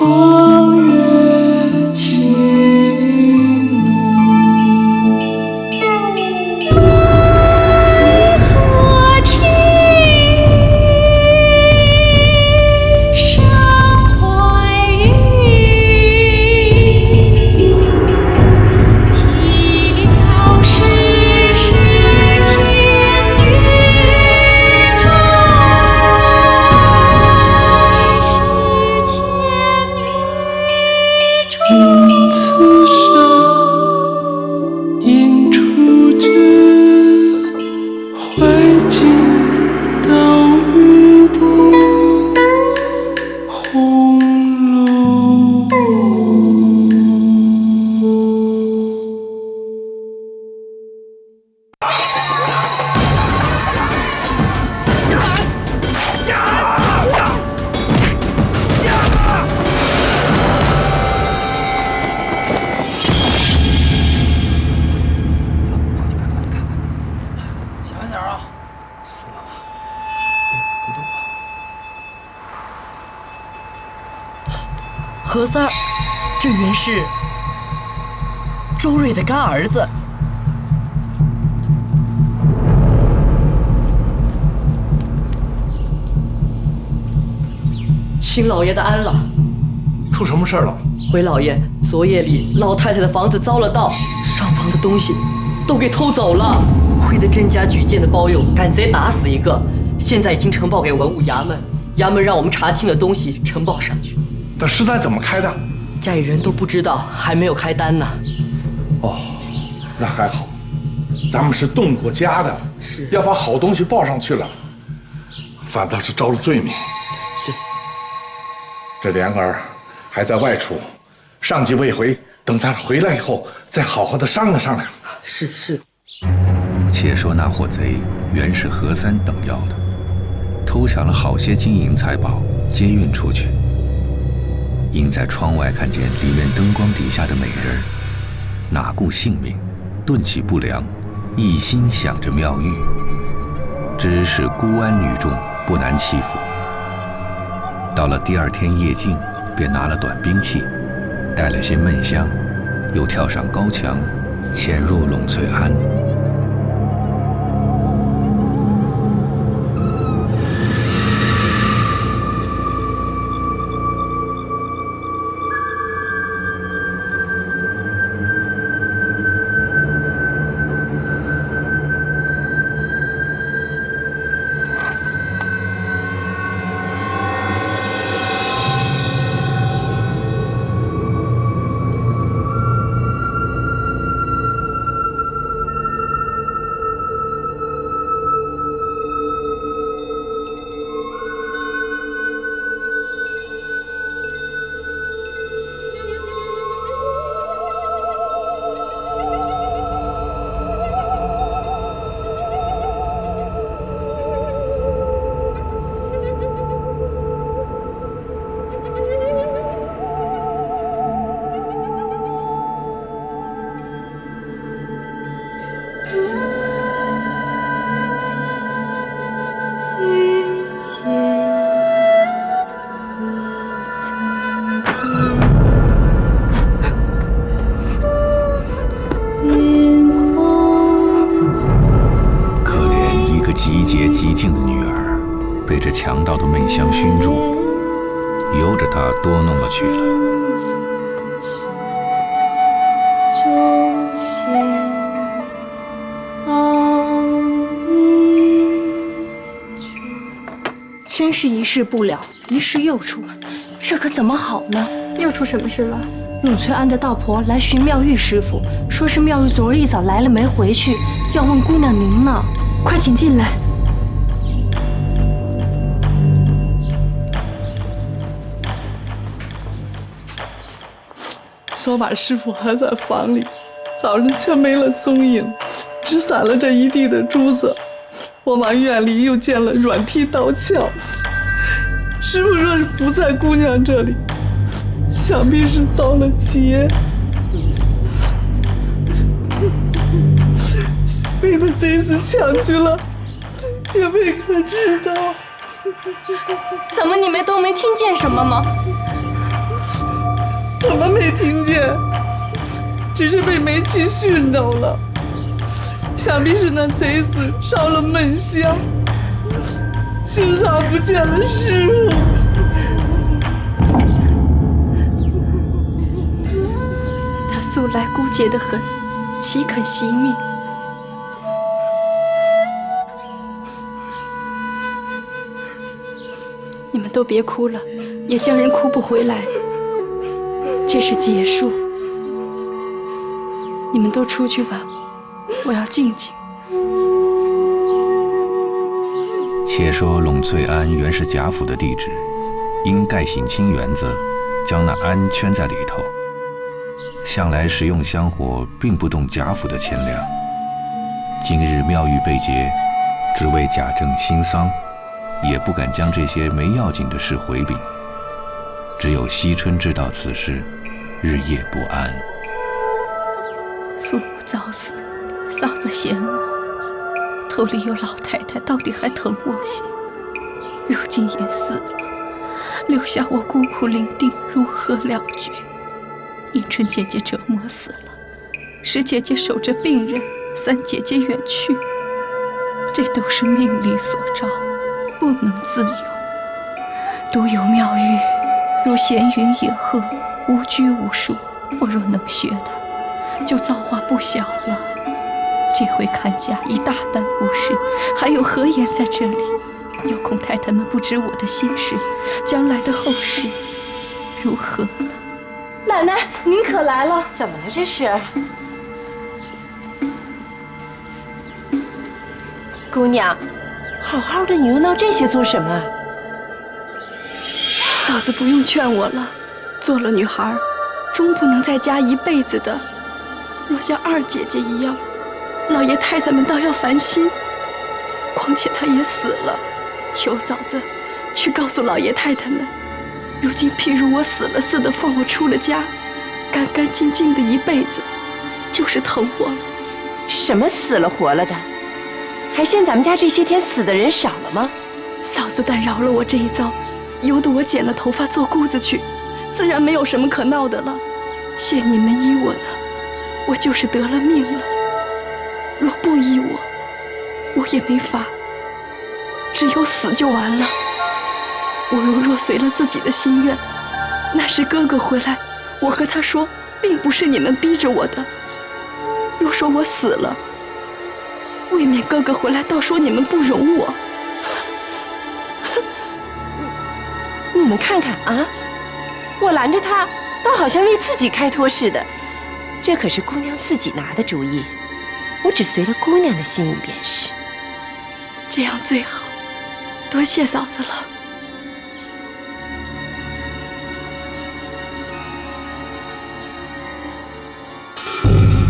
风月起怒，河天上怀日，寂寥世事千女中，世事千女中。因此生应出之，怀瑾道玉帝红楼梦。小心点啊！死了吧？不动吧？何三儿，这原是周瑞的干儿子。请老爷的安了。出什么事儿了？回老爷，昨夜里老太太的房子遭了盗，上房的东西都给偷走了。会的甄家举荐的包邮，赶贼打死一个，现在已经呈报给文物衙门，衙门让我们查清了东西，呈报上去。那尸单怎么开的？家里人都不知道，还没有开单呢。哦，那还好，咱们是动过家的，是要把好东西报上去了，反倒是招了罪名。对，这莲儿还在外出，上级未回，等他回来以后再好好的商量商量。是。且说那伙贼原是何三等要的，偷抢了好些金银财宝，接运出去。因在窗外看见里面灯光底下的美人儿，哪顾性命，顿起不良，一心想着妙玉。只是孤安女众，不难欺负。到了第二天夜静，便拿了短兵器，带了些闷香，又跳上高墙，潜入栊翠庵。极洁极静的女儿，被这强盗的闷香熏住，由着她多弄了去了。真是一事不了，一事又出，这可怎么好呢？又出什么事了？栊翠庵的道婆来寻妙玉师傅，说是妙玉昨日一早来了没回去，要问姑娘您呢。快请进来。小马师傅还在房里，早上却没了踪影，只散了这一地的珠子。我往院里又见了软梯刀鞘，师傅说是不在姑娘这里，想必是遭了劫。被那贼子抢去了，也未可知道。怎么你们都没听见什么吗？怎么没听见？只是被煤气熏着了，想必是那贼子烧了闷香，寻找不见了师傅。他素来孤洁得很，岂肯惜命？你们都别哭了，也叫人哭不回来。这是结束，你们都出去吧，我要静静。且说陇翠庵原是贾府的地址，因盖醒青园子，将那庵圈在里头。向来食用香火，并不动贾府的钱粮。今日庙宇被劫，只为贾政新丧，也不敢将这些没要紧的事回禀。只有惜春知道此事，日夜不安。父母早死，嫂子嫌我，头里有老太太，到底还疼我些。如今也死了，留下我孤苦伶仃，如何了局？迎春姐姐折磨死了，十姐姐守着病人，三姐姐远去，这都是命里所招，不能自由。独有妙玉如闲云野鹤，无拘无束，我若能学它，就造化不小了。这回看家已大难不逝，还有何言在这里？有恐太太们不知我的心事，将来的后事如何呢？奶奶，您可来了？怎么了这是？姑娘，好好的，你又闹这些做什么？嫂子不用劝我了，做了女孩，终不能在家一辈子的。若像二姐姐一样，老爷太太们倒要烦心。况且她也死了，求嫂子去告诉老爷太太们，如今譬如我死了似的，放我出了家，干干净净的一辈子，就是疼我了。什么死了活了的？还嫌咱们家这些天死的人少了吗？嫂子但饶了我这一遭，由得我剪了头发做姑子去，自然没有什么可闹的了。谢你们依我呢，我就是得了命了。若不依我，我也没法，只有死就完了。我若随了自己的心愿，那时哥哥回来，我和他说，并不是你们逼着我的。若说我死了，未免哥哥回来倒说你们不容我。你们看看啊，我拦着他，倒好像为自己开脱似的。这可是姑娘自己拿的主意，我只随了姑娘的心意便是。这样最好，多谢嫂子了。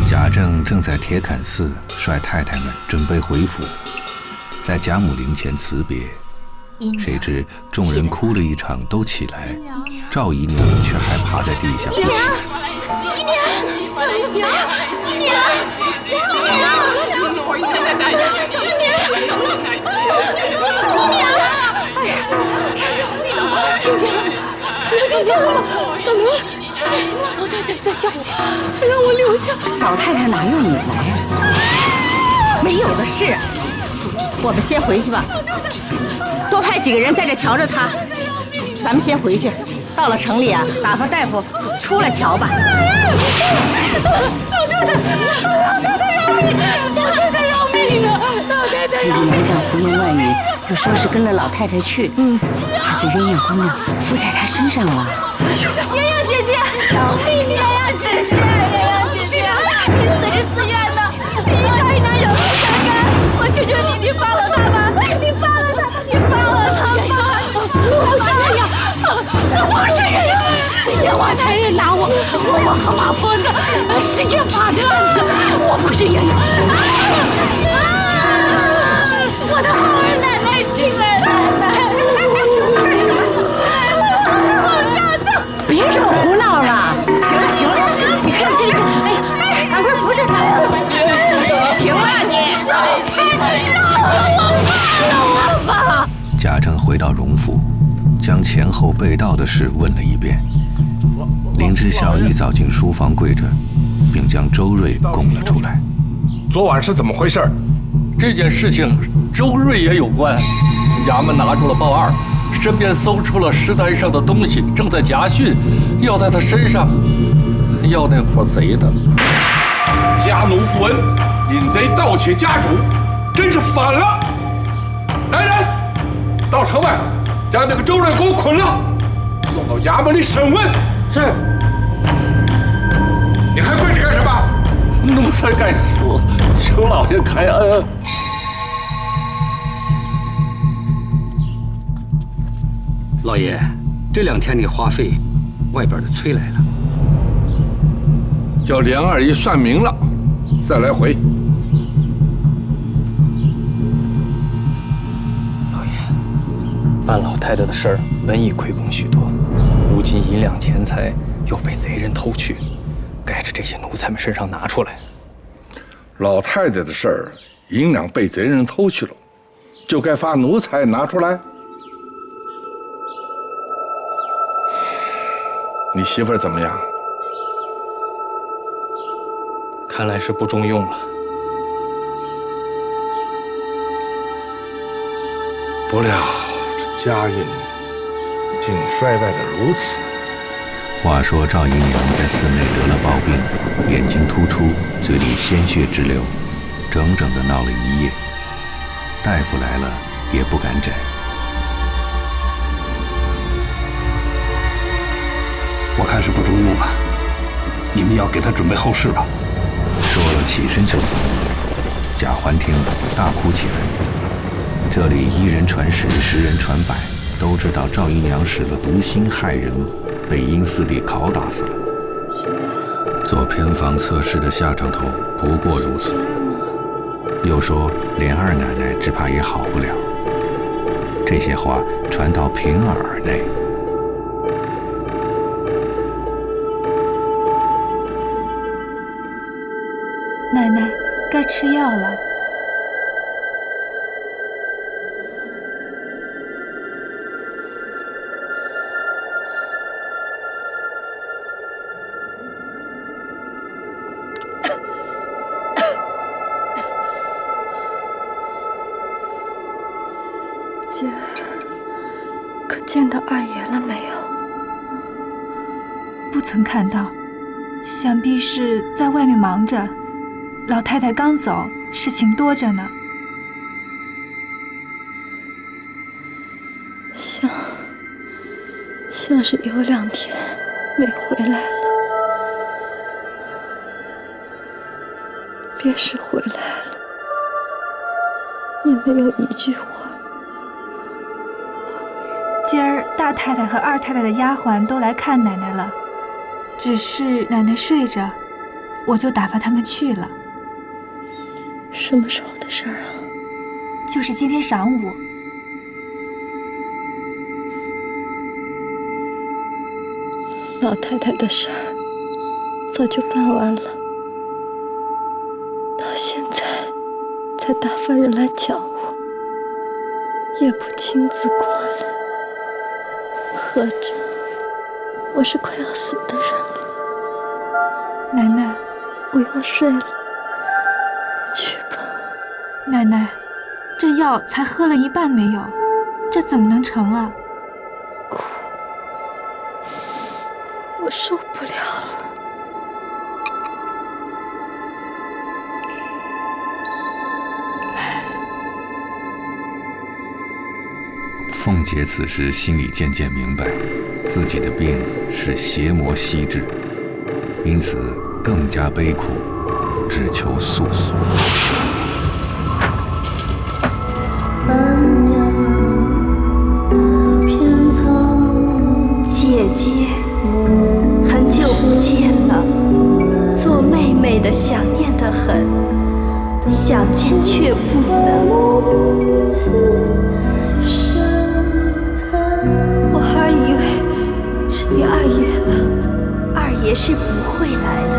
贾政正在铁槛寺率太太们准备回府，在贾母灵前辞别，谁知众人哭了一场都起来，赵姨娘却还趴在地下不起。姨娘，姨娘，姨娘，听见了吗？怎么了？老太太在叫我，让我留下。老太太哪用你来呀？没有的事，我们先回去吧。多派几个人在这瞧着他。咱们先回去，到了城里啊，打发大夫出来瞧吧。老太太要命啊！老太太要命！李娘丈胡言乱语，又说是跟了老太太去，还是鸳鸯姑娘附在她身上了。鸳鸯姐姐，鸳鸯姐姐，你死是自愿的，你赵姨娘有何相干？我求求你，你放了她吧，你放了她吧，你放了她吧！不是鸳鸯，我是鸳鸯，是阎王差人拿我和马婆子是夜发的案子，我不是鸳鸯。我的好儿奶奶，亲儿奶奶，别这么胡闹了！行了行了，你看，哎，赶快扶着他！行了你，让我放了我吧！贾政回到荣府，将前后被盗的事问了一遍。凌晨知小义早进书房跪着，并将周瑞供了出来。昨晚是怎么回事？这件事情周瑞也有关。衙门拿住了鲍二，身边搜出了尸单上的东西，正在夹训，要在他身上要那伙贼的。家奴负恩，引贼盗窃家主，真是反了！来人，到城外将那个周瑞给我捆了，送到衙门里审问。是。你还跪着干什么？奴才该死，求老爷开恩。老爷，这2天的花费，外边的催来了。叫连二姨算明了，再来回。老爷，办老太太的事儿，本已亏空许多，如今银两钱财又被贼人偷去，该着这些奴才们身上拿出来。老太太的事儿，银两被贼人偷去了，就该发奴才拿出来。你媳妇儿怎么样？看来是不中用了。不料这家运竟衰败得如此。话说赵姨娘在寺内得了暴病，眼睛突出，嘴里鲜血直流，整整的闹了1夜。大夫来了也不敢诊。我看是不中用了，你们要给他准备后事吧。说了起身就走。贾环听了大哭起来。这里1人传10，10人传100，都知道赵姨娘使了毒心害人，被阴司里拷打死了。做偏房测试的下场头不过如此。又说连二奶奶只怕也好不了。这些话传到平儿耳内。奶奶，该吃药了。姐，可见到二爷了没有？不曾看到，想必是在外面忙着。老太太刚走，事情多着呢。像是有2天没回来了。别是回来了，也没有一句话。今儿大太太和二太太的丫鬟都来看奶奶了，只是奶奶睡着，我就打发他们去了。什么时候的事儿啊？就是今天晌午。老太太的事儿早就办完了，到现在才打发人来叫我，也不亲自过来。合着我是快要死的人了。奶奶，我要睡了，你去吧。奶奶，这药才喝了1半没有，这怎么能成啊？哭，我受不了了。凤姐此时心里渐渐明白，自己的病是邪魔吸致，因此更加悲苦，只求速死。姐姐，很久不见了，做妹妹的想念得很，想见却不能。我还以为是你二爷呢，二爷是不会来的。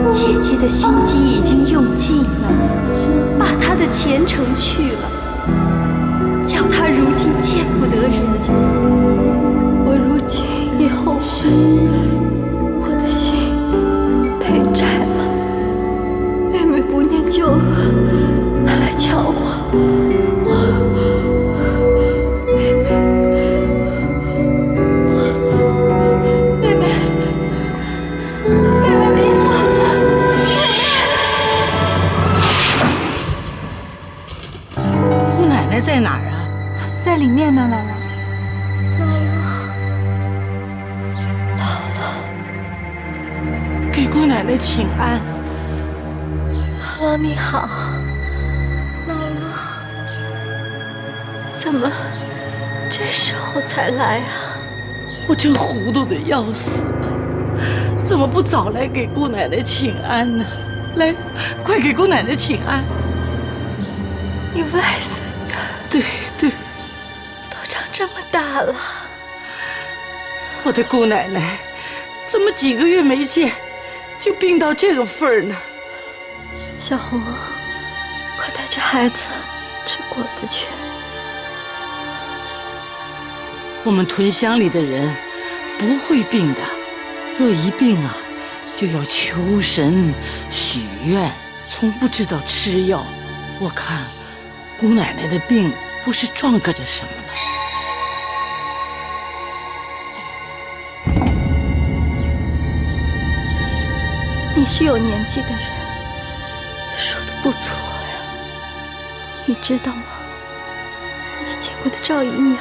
姐姐的心机已经用尽了，把她的前程去了，叫她如今见不得人。我如今也后悔，请安。姥姥你好，姥姥，怎么这时候才来啊？我正糊涂的要死，怎么不早来给姑奶奶请安呢？来，快给姑奶奶请安。你外孙女对对，都长这么大了，我的姑奶奶，怎么几个月没见，就病到这个份儿呢？小红，快带着孩子吃果子去。我们屯乡里的人不会病的，若一病啊，就要求神许愿，从不知道吃药。我看姑奶奶的病不是撞个着什么了。你是有年纪的人，说的不错呀。你知道吗？你见过的赵姨娘，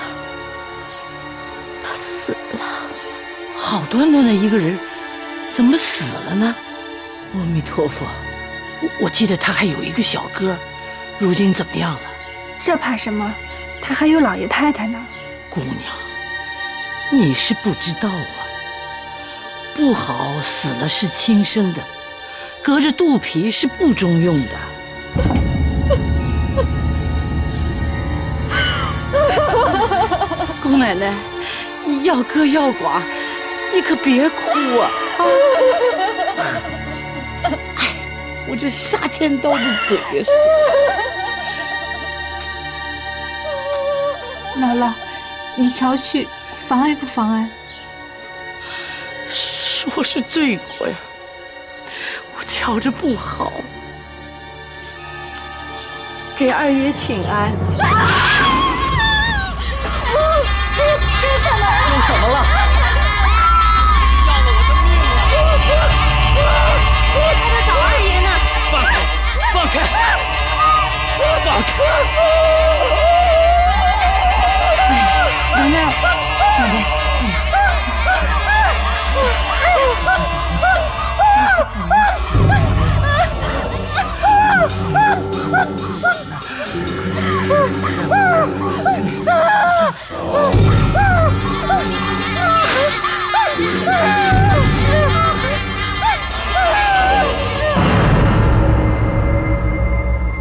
她死了。好端端的一个人，怎么死了呢？阿弥陀佛，我记得她还有一个小哥，如今怎么样了？这怕什么？他还有老爷太太呢。姑娘，你是不知道啊。不好死了是亲生的，隔着肚皮是不中用的。姑奶奶，你要哥要寡，你可别哭啊！哎，我这杀千刀的嘴呀！姥姥，你瞧去，妨碍不妨碍？说是罪过呀，我瞧着不好。给二爷请安。这怎么了？这怎么了？要了我的命了！还在找二爷呢。放开！放开！放开！奶奶，奶奶。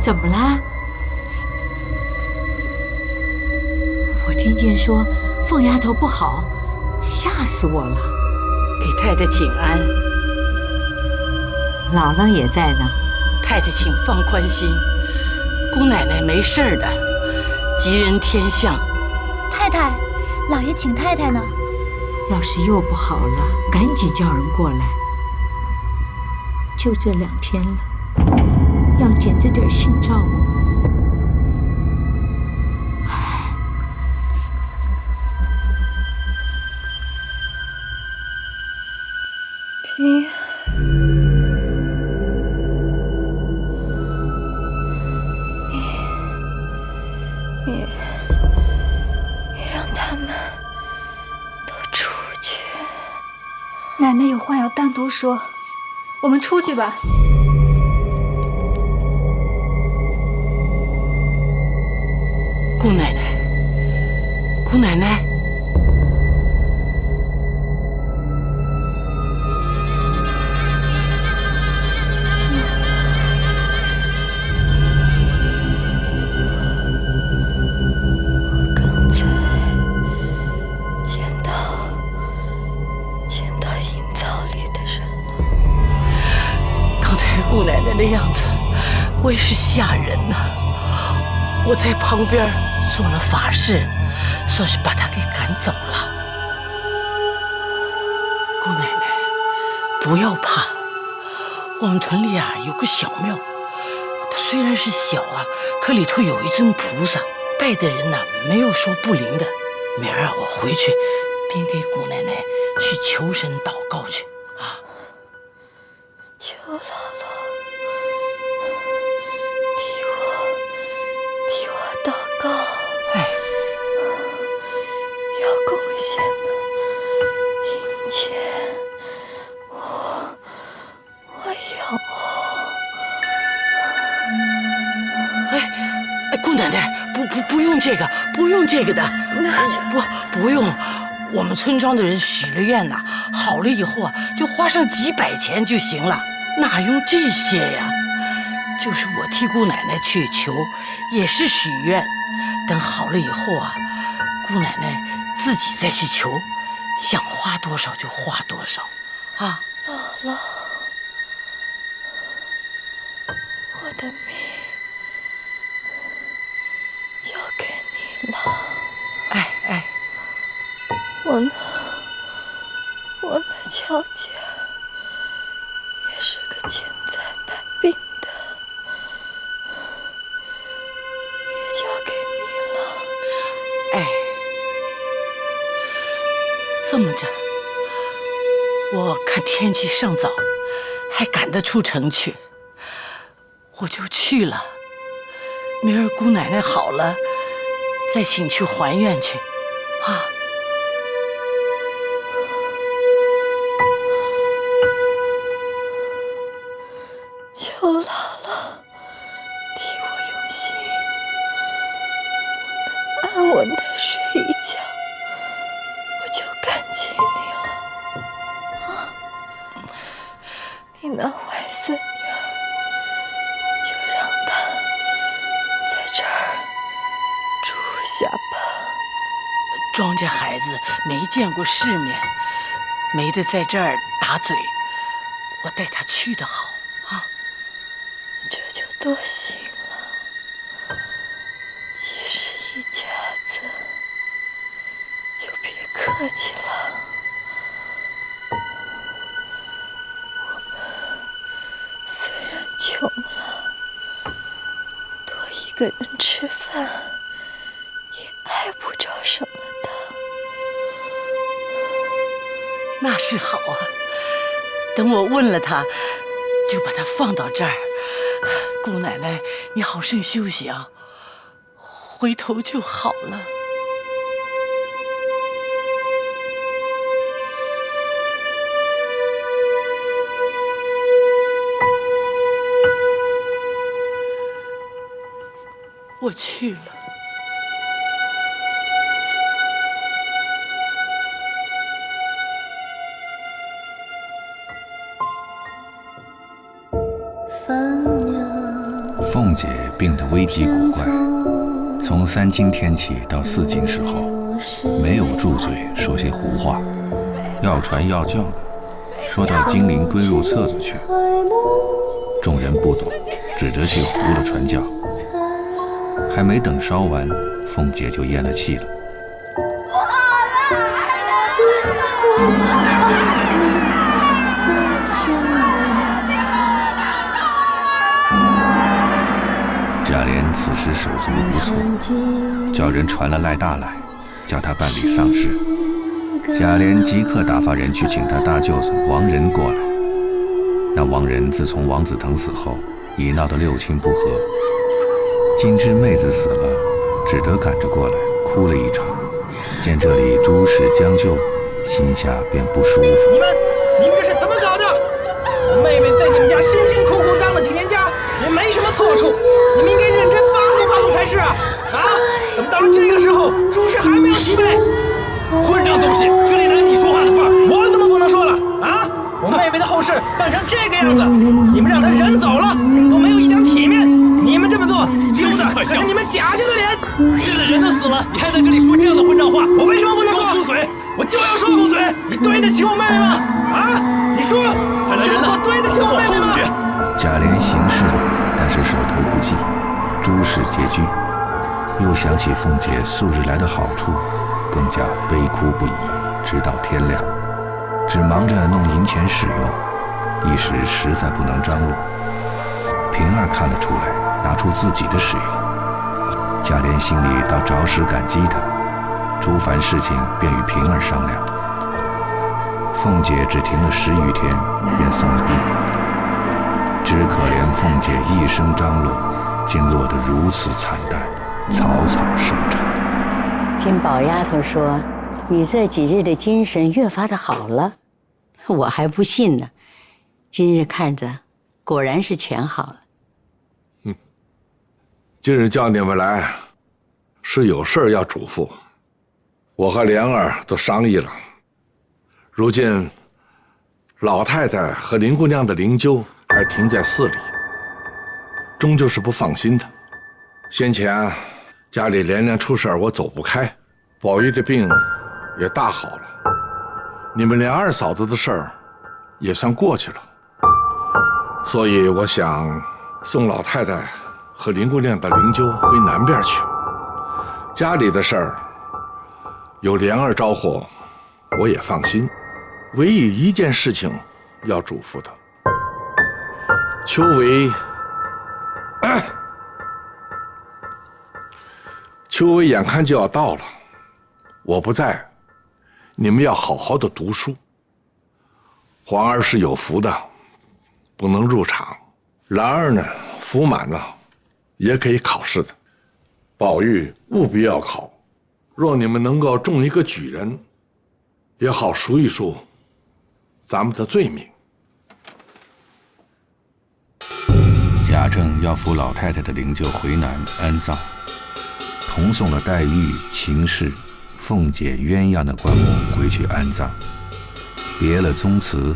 怎么了？我听见说凤丫头不好，吓死我了。给太太请安。姥姥也在呢。太太请放宽心，姑奶奶没事儿的，吉人天相。太太，老爷请太太呢。要是又不好了，赶紧叫人过来。就这2天了，要紧着点心照顾。平，你让他们都出去。奶奶有话要单独说，我们出去吧。姑奶奶，姑奶奶。姑奶奶的样子，为是吓人呐！我在旁边做了法事，算是把她给赶走了。姑奶奶，不要怕，我们屯里啊有个小庙，它虽然是小啊，可里头有一尊菩萨，拜的人呐没有说不灵的。明儿啊，我回去便给姑奶奶去求神祷告去啊。求姥姥替我祷告，哎，要贡献的银钱，我不用这个，不用这个的。不用，我们村庄的人许了愿呐，好了以后啊，就花上几百钱就行了，哪用这些呀？就是我替姑奶奶去求，也是许愿，等好了以后啊，姑奶奶自己再去求，想花多少就花多少，啊。姥姥，我的命交给你了。哎，我那乔家也是个千灾百病的，也交给你了。哎，这么着，我看天气尚早，还赶得出城去，我就去了。明儿姑奶奶好了，再请去还愿去，啊。求姥姥替我用心，我能安稳的睡一觉，我就感激你了。啊，你那外孙女儿，就让她在这儿住下吧。庄稼孩子没见过世面，没得在这儿打嘴，我带他去的好啊。这就多行了。既是一家子，就别客气了。我们虽然穷了，多一个人吃饭也碍不着什么的。那是好啊，等我问了他，就把他放到这儿。姑奶奶，你好生休息啊，回头就好了。我去了。凤姐病得危急古怪，从3更天起到4更时候，没有住嘴说些胡话，要传要叫的，说到金陵归入册子去。众人不懂，指着去胡了传教。还没等烧完，凤姐就咽了气了。贾琏此时手足无措，叫人传了赖大来，叫他办理丧事。贾琏即刻打发人去请他大舅子王仁过来。那王仁自从王子腾死后，已闹得六亲不和，今知妹子死了，只得赶着过来，哭了一场。见这里诸事将就，心下便不舒服。你们这是怎么搞的？我妹妹在你们家辛辛苦苦当了几年家，也没什么错处，你们应该认真发挥发挥才是啊！怎么到了这个时候，诸事还没有齐备？混账东西，这里哪有你说话的份儿？我怎么不能说了啊？我妹妹的后事办成这个样子，你们让她人走了，都没有一点体面。你们这么做，丢的可是你们贾家的脸。现在人都死了，你还在这里说这样的混账话？我为什么不能说？住嘴！我就要说，住嘴！你对得起我妹妹吗？啊，你说，快来人了！我对得起我妹妹吗？贾琏行事了，但是手头不济，诸事拮据，又想起凤姐素日来的好处，更加悲哭不已，直到天亮，只忙着弄银钱使用，一时实在不能张罗。平儿看得出来，拿出自己的使用，贾琏心里倒着实感激他，诸凡事情便与平儿商量。凤姐只停了10余天，便送了病。只可怜凤姐一生张罗，竟落得如此惨淡，草草收场。听宝丫头说，你这几日的精神越发的好了，我还不信呢。今日看着，果然是全好了。今日叫你们来，是有事儿要嘱咐。我和莲儿都商议了，如今老太太和林姑娘的灵柩还停在寺里，终究是不放心的。先前家里连连出事儿，我走不开，宝玉的病也大好了，你们连二嫂子的事儿也算过去了，所以我想送老太太和林姑娘的灵柩回南边去。家里的事儿有莲儿招呼，我也放心。唯一一件事情要嘱咐的，秋闱，秋闱眼看就要到了，我不在，你们要好好的读书。皇儿是有福的，不能入场；兰儿呢，福满了，也可以考试的。宝玉务必要考，若你们能够中一个举人，也好赎一赎咱们的罪名。贾政要扶老太太的灵柩回南安葬，同送了黛玉、秦氏、凤姐鸳鸯的棺木回去安葬，别了宗祠，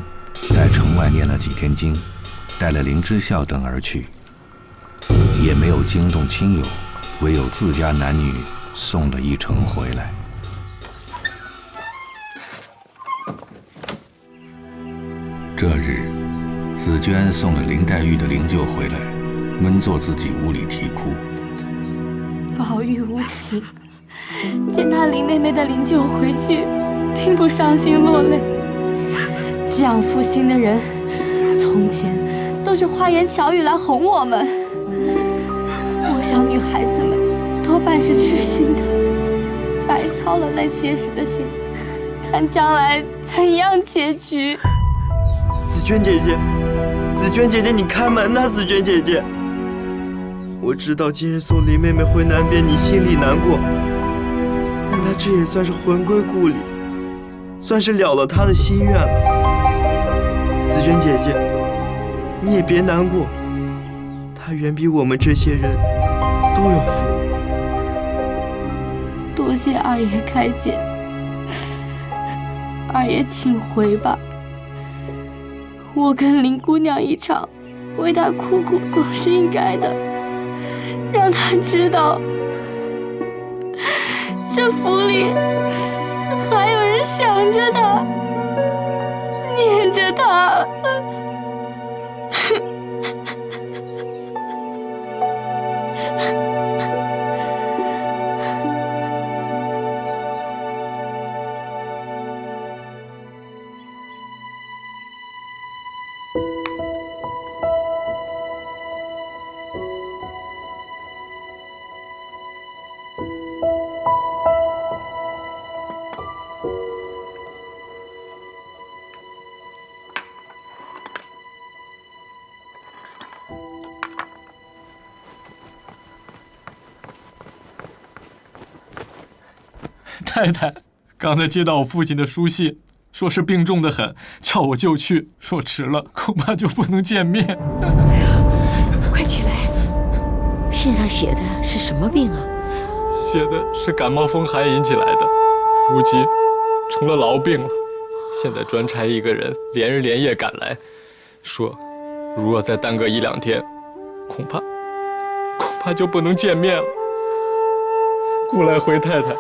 在城外念了几天经，带了林之孝等而去，也没有惊动亲友，唯有自家男女送了一程回来。这日，紫娟送了林黛玉的灵柩回来，闷坐自己屋里啼哭。宝玉无情，见他林妹妹的灵柩回去，并不伤心落泪。这样负心的人，从前都是花言巧语来哄我们。我想女孩子们多半是痴心的，白操了那些时的心，看将来怎样结局。紫娟姐姐，紫娟姐姐，你开门呐！紫娟姐姐，我知道今日送林妹妹回南边，你心里难过，但她这也算是魂归故里，算是了了她的心愿了。紫娟姐姐，你也别难过，她远比我们这些人都有福。多谢二爷开解，二爷请回吧。我跟林姑娘一场，为她哭哭总是应该的，让她知道，这府里还有人想着她，念着她。太太，刚才接到我父亲的书信，说是病重得很，叫我就去，说迟了恐怕就不能见面。哎呀，快起来！信上写的是什么病啊？写的是感冒风寒引起来的，如今成了痨病了。现在专差一个人连日连夜赶来，说如若再耽搁一两天，恐怕就不能见面了。故来回太太，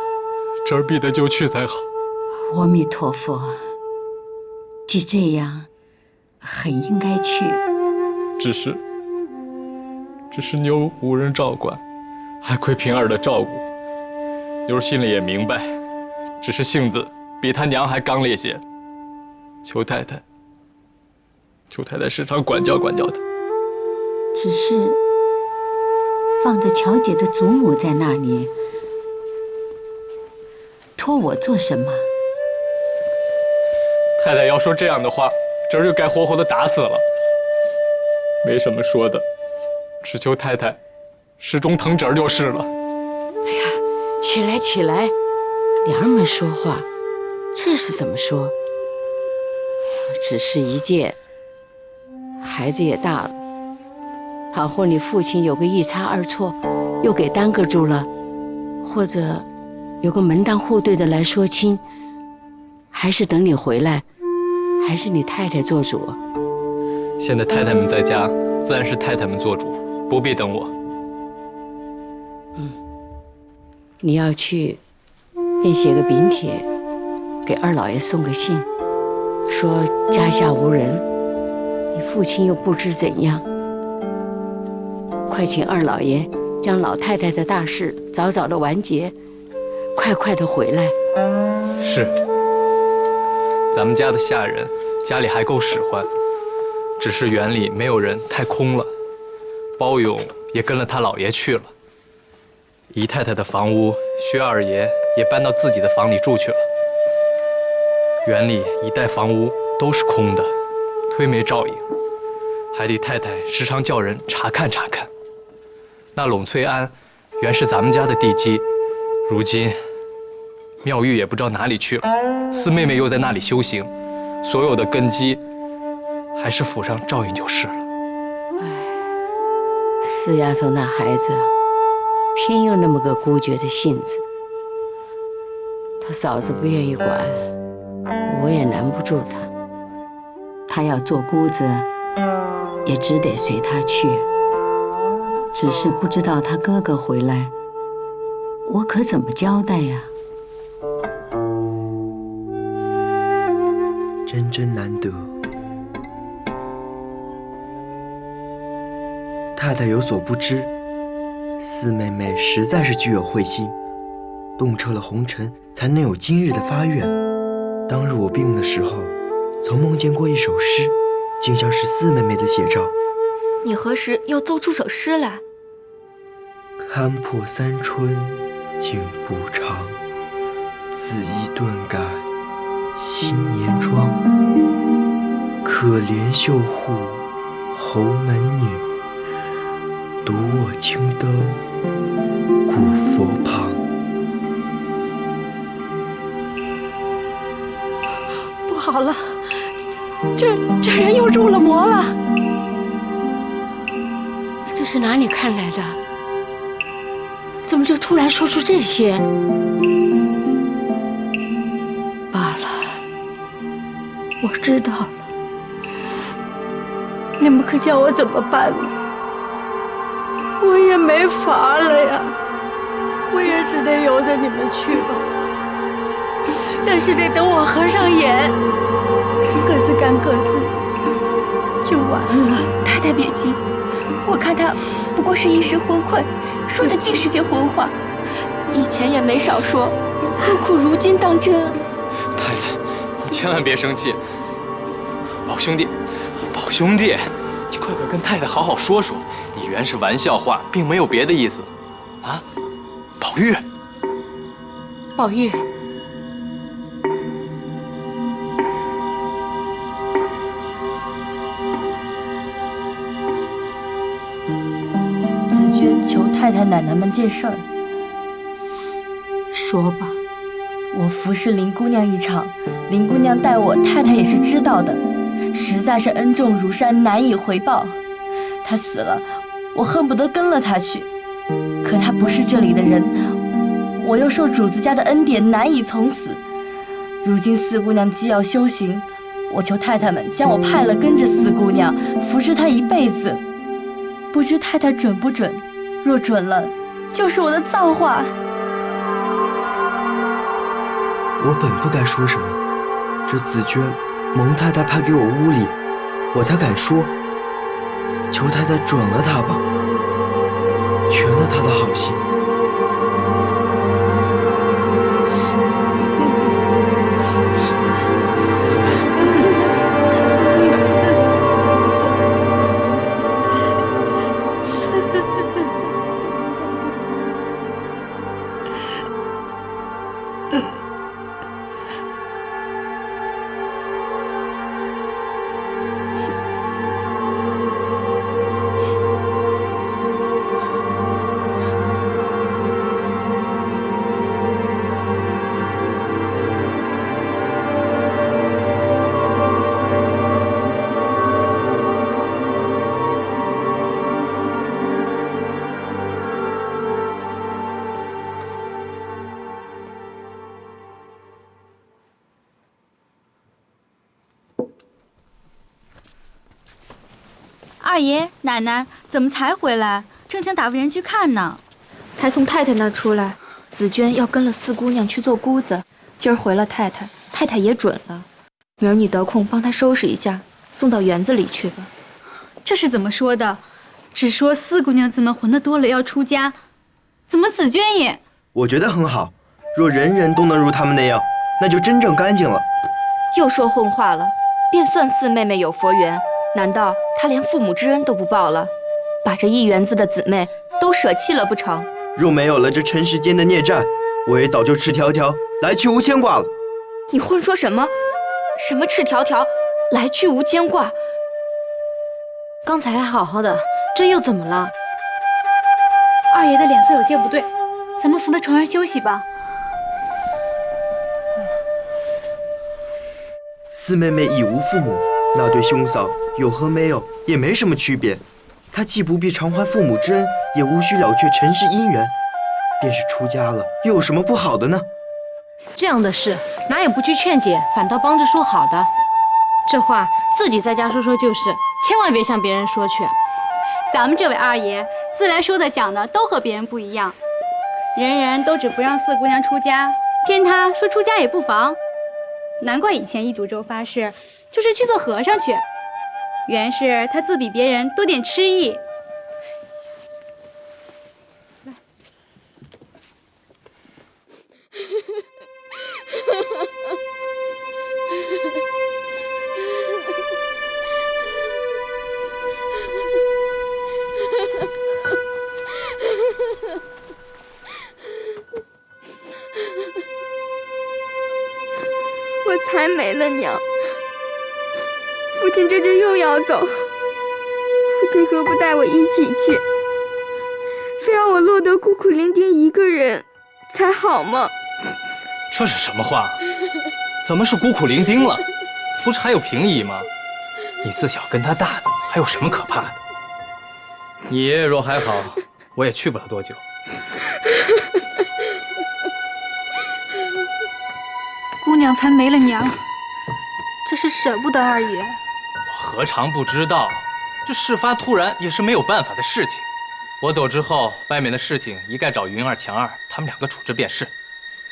这儿必得就去才好。阿弥陀佛，既这样，很应该去。只是妞无人照管，还亏平儿的照顾。妞心里也明白，只是性子比她娘还刚烈些。求太太时常管教管教她。只是放着乔姐的祖母在那里，托我做什么？太太要说这样的话，这儿就该活活的打死了。没什么说的，只求太太始终疼侄儿就是了。哎呀，起来起来，娘儿们说话，这是怎么说？哎呀，只是一件，孩子也大了，倘或你父亲有个一差二错，又给耽搁住了，或者有个门当户对的来说亲，还是等你回来，还是你太太做主？现在太太们在家，自然是太太们做主，不必等我。你要去，便写个禀帖，给二老爷送个信，说家下无人，你父亲又不知怎样，快请二老爷将老太太的大事早早的完结，快的回来。是，咱们家的下人家里还够使唤，只是园里没有人，太空了。包勇也跟了他老爷去了。姨太太的房屋，薛二爷也搬到自己的房里住去了。园里一带房屋都是空的，忒没照应，还得太太时常叫人查看查看。那陇翠庵原是咱们家的地基，如今妙玉也不知道哪里去了，四妹妹又在那里修行，所有的根基还是府上照应就是了。四丫头那孩子偏有那么个孤绝的性子，她嫂子不愿意管，我也拦不住她。她要做姑子，也只得随她去。只是不知道她哥哥回来，我可怎么交代呀？真难得。太太有所不知，四妹妹实在是具有慧心，洞彻了红尘，才能有今日的发愿。当日我病的时候，曾梦见过一首诗，竟像是四妹妹的写照。你何时又奏出首诗来？看破三春竟不长，恣意顿改新年妆。可怜绣户侯门女，独我青灯古佛旁。不好了，这人又入了魔了。这是哪里看来的？怎么就突然说出这些？罢了，我知道了。你们可叫我怎么办呢？我也没法了呀，我也只得由着你们去吧。但是得等我合上眼，各自干各自，就完了。太太别急，我看他不过是一时昏聩，说的尽是些荤话，以前也没少说，何苦如今当真？太太，你千万别生气。宝兄弟，宝兄弟，你快跟太太好好说说，你原是玩笑话，并没有别的意思。啊，宝玉，宝玉，紫娟求太太奶奶们件事儿。说吧。我服侍林姑娘一场，林姑娘待我，太太也是知道的，实在是恩重如山，难以回报。她死了，我恨不得跟了她去，可她不是这里的人，我又受主子家的恩典，难以从死。如今四姑娘既要修行，我求太太们将我派了跟着四姑娘，服侍她一辈子。不知太太准不准？若准了，就是我的造化。我本不该说什么，这紫娟蒙太太派给我屋里，我才敢说。求太太准了她吧，全了她的好心。二爷、奶奶怎么才回来？正想打发人去看呢。才从太太那儿出来，紫娟要跟了四姑娘去做姑子，今儿回了太太，太太也准了。明儿你得空帮她收拾一下，送到园子里去吧。这是怎么说的？只说四姑娘子们混得多了要出家，怎么紫娟也……我觉得很好。若人人都能如他们那样，那就真正干净了。又说混话了，便算四妹妹有佛缘，难道她连父母之恩都不报了，把这一园子的姊妹都舍弃了不成？若没有了这尘世间的孽债，我也早就赤条条来去无牵挂了。你混说什么？什么赤条条，来去无牵挂？刚才还好好的，这又怎么了？二爷的脸色有些不对，咱们扶到床上休息吧。四妹妹已无父母，那对兄嫂有和没有也没什么区别。她既不必偿还父母之恩，也无需了却尘世姻缘，便是出家了，又有什么不好的呢？这样的事哪有不去劝解，反倒帮着说好的？这话自己在家说说就是，千万别向别人说去。咱们这位二爷自来说的想的都和别人不一样，人人都只不让四姑娘出家，偏他说出家也不妨。难怪以前一赌咒发誓就是去做和尚去，原是他自比别人多点痴意。我才没了娘，父亲这就又要走，父亲何不带我一起去？非让我落得孤苦伶仃一个人才好吗？这是什么话？怎么是孤苦伶仃了？不是还有平姨吗？你自小跟他大的，还有什么可怕的？你爷爷若还好，我也去不了多久。姑娘才没了娘，这是舍不得二爷。我何尝不知道，这事发突然也是没有办法的事情。我走之后，外面的事情一概找云儿、强儿他们两个处置便是。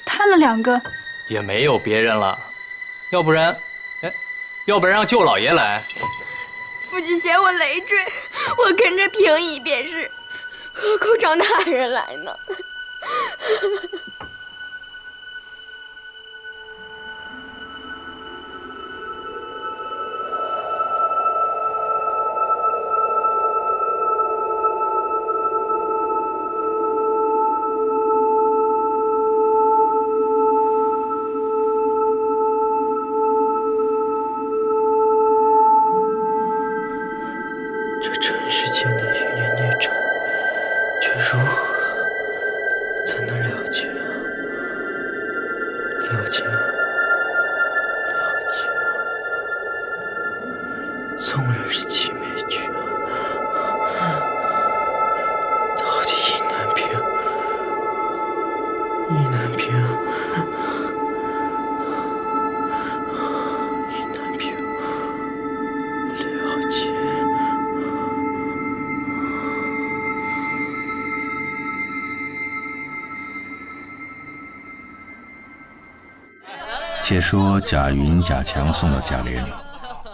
他们两个也没有别人了，要不然让舅老爷来。父亲嫌我累赘，我跟着平姨便是，何苦找那人来呢？这尘世间的冤冤孽债，却如何才能了结啊？了结啊！了结啊！纵然是凄美剧啊，到底意难平，意难平，意难平，了结。且说贾云、贾强送到贾琏，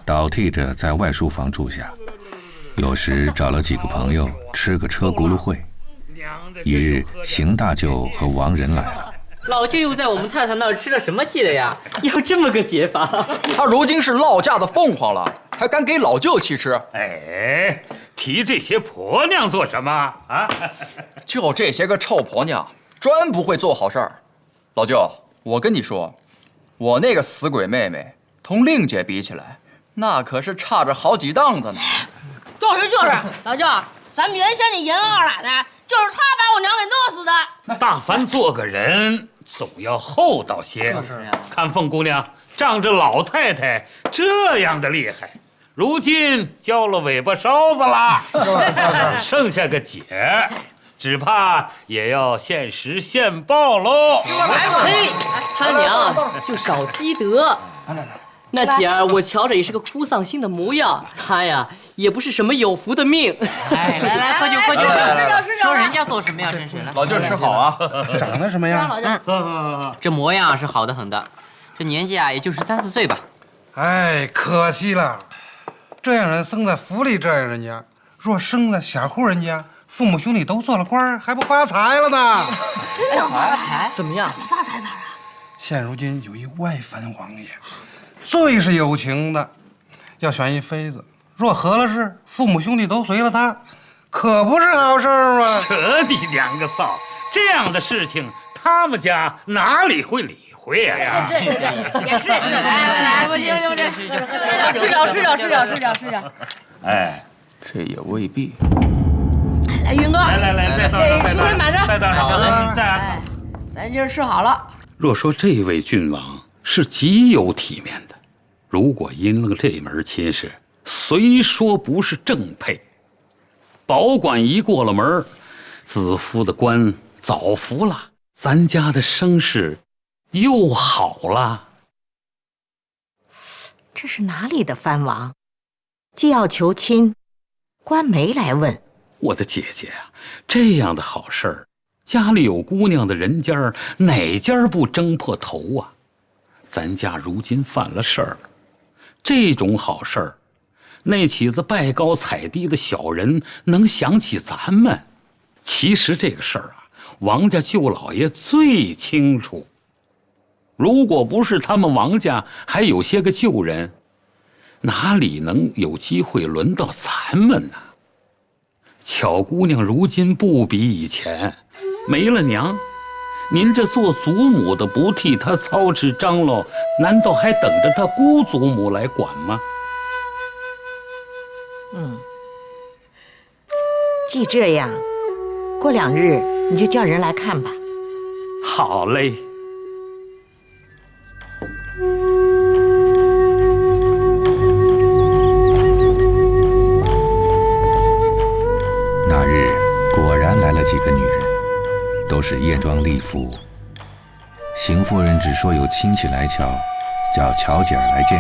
倒替着在外书房住下，有时找了几个朋友吃个车轱辘会。一日，邢大舅和王仁来了。老舅又在我们太太那儿吃了什么气了呀？有这么个解法？他如今是落嫁的凤凰了，还敢给老舅气吃？哎，提这些婆娘做什么啊？就这些个臭婆娘，专不会做好事儿。老舅，我跟你说，我那个死鬼妹妹同令姐比起来，那可是差着好几档子呢。就是，老舅，咱们原先那严二奶奶就是她把我娘给弄死的。大凡做个人，总要厚道些。看凤姑娘仗着老太太这样的厉害，如今交了尾巴梢子了，剩下个姐，只怕也要现实现报喽。嘿，他娘就少积德。那姐儿，我瞧着也是个哭丧心的模样，她呀也不是什么有福的命。哎，来喝酒喝酒，说人家做什么呀？真是的。老舅吃好啊，长得什么样？这模样是好的很的，这年纪啊也就13、14岁吧。哎，可惜了，这样人生在府里这样人家，若生在小户人家，父母兄弟都做了官，还不发财了呢？真要发财？怎么样？怎么发财法啊？现如今有一外藩王爷，最是有情的，要选一妃子，若合了事，父母兄弟都随了他，可不是好事吗？这你两个臊，这样的事情他们家哪里会理会呀？对，也是。来，不行，吃着。哎，这也未必。来，云哥，来，再倒上，这马上，再倒上，再，咱今儿吃好了。若说这位郡王是极有体面的，如果因了这门亲事，虽说不是正配，保管一过了门，子夫的官早服了，咱家的声势又好了。这是哪里的藩王？既要求亲，官没来问。我的姐姐啊，这样的好事儿，家里有姑娘的人家哪家不争破头啊？咱家如今犯了事儿，这种好事儿，那起子拜高踩低的小人能想起咱们？其实这个事儿啊，王家舅老爷最清楚。如果不是他们王家还有些个旧人，哪里能有机会轮到咱们呢？巧姑娘如今不比以前，没了娘，您这做祖母的不替她操持张罗，难道还等着她姑祖母来管吗？既这样，过2日你就叫人来看吧。好嘞。那日果然来了几个女人，都是艳妆丽服。邢夫人只说有亲戚来瞧，叫巧姐儿来见。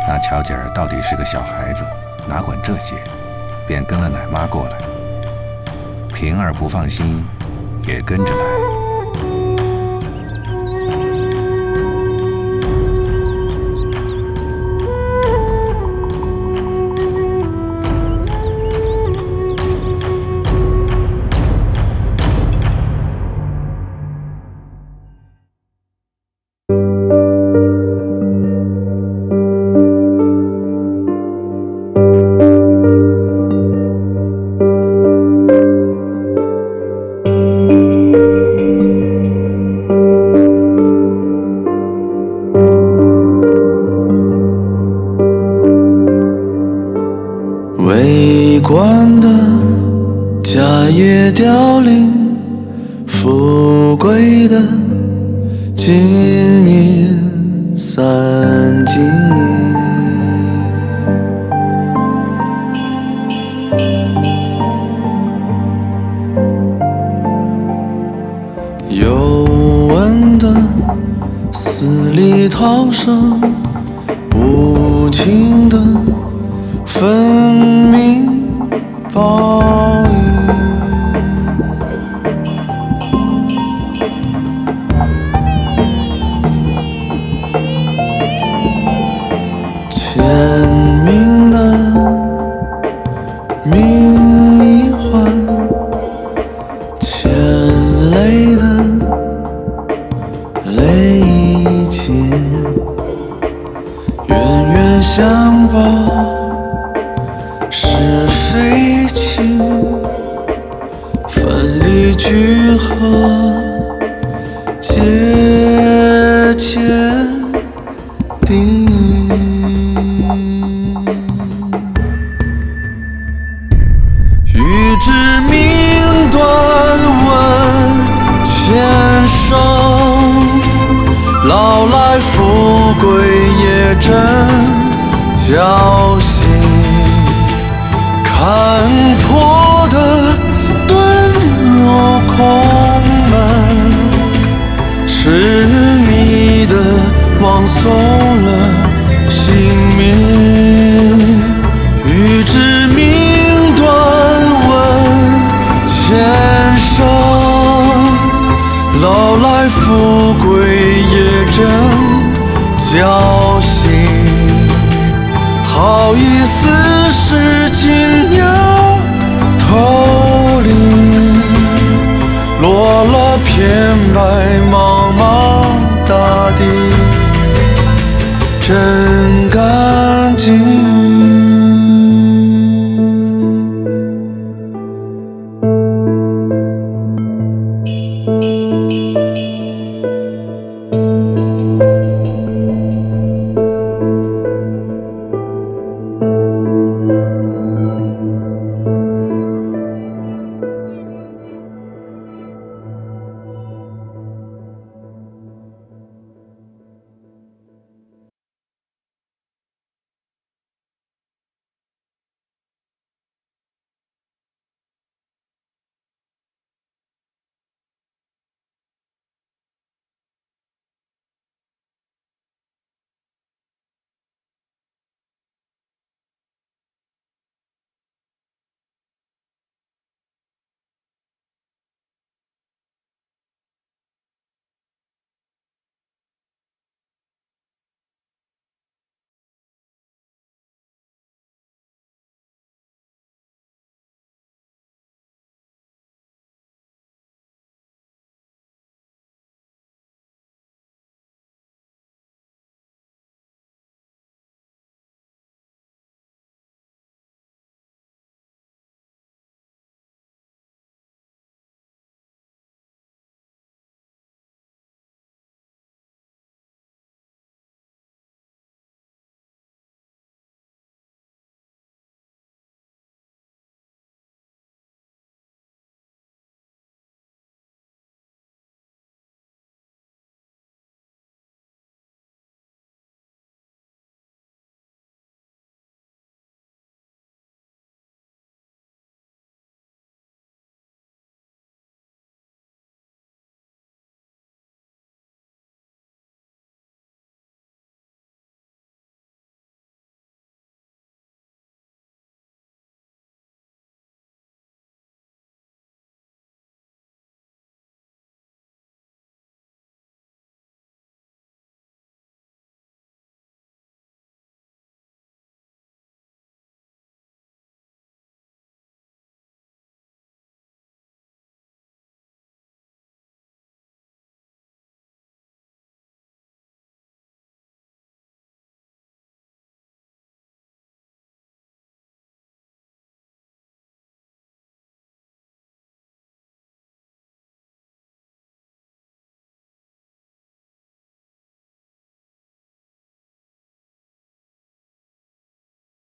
那巧姐儿到底是个小孩子，哪管这些，便跟了奶妈过来。平儿不放心，也跟着来。为官的家业凋零，富贵的金银散尽。有闻的死里逃生，无情的分明报应。签名的名一换，牵泪的泪一牵，冤冤相报是非情，分离聚合皆签订。欲知命断问前生，老来富贵也真侥幸。看破的遁入空门，痴迷的枉送了命，欲知命断问前生，老来富贵也真侥幸，好一丝是金鸟头领，落了片白